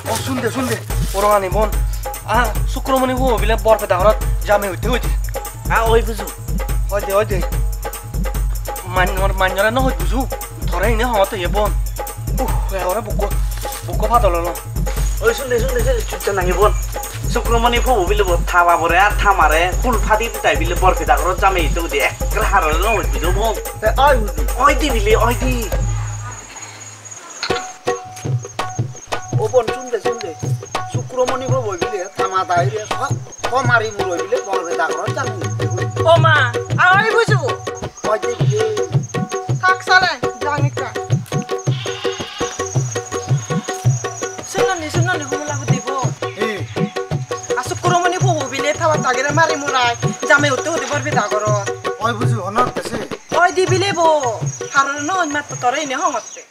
ও শুন দে ওরঙানি বোন শুক্রমণি বউ বিলে বরপেটা ঘরত জামে হইতে ওই বুঝু হয় দে মান্যরা ন হয় বুঝু ধরে ইনে হওয়া তো এ বোন ওরা বুক ফাটল ন ওই শুন দে চুপচাপ নাকি বোন শুক্রমণি ফবু বিলে থাবা পরে আর থামারে ফুল ফাটি তাই বিলে বরপেটা ঘরত জামে হইতে হইতে একরা হারলে ন হয় বুঝু বোন ওই দি বিলে ওই দি ও বোন শুন দে শুক্রমণি বউ বইলে থামা দাইরে মারি মুর বইলে বলবে দাগর জানি ও মা আই বুঝু ওই দিলে থাক সালে জানিকা শুননি হুমলা দিব শুক্রমণি বউ বিলে থাবা তাগেরে মারি মুরাই জামে উঠতে হতে পারবে দাগর ওই বুঝু অনর দেশে ওই দিবিলে বো হারন মাত্র তরে নে হমতে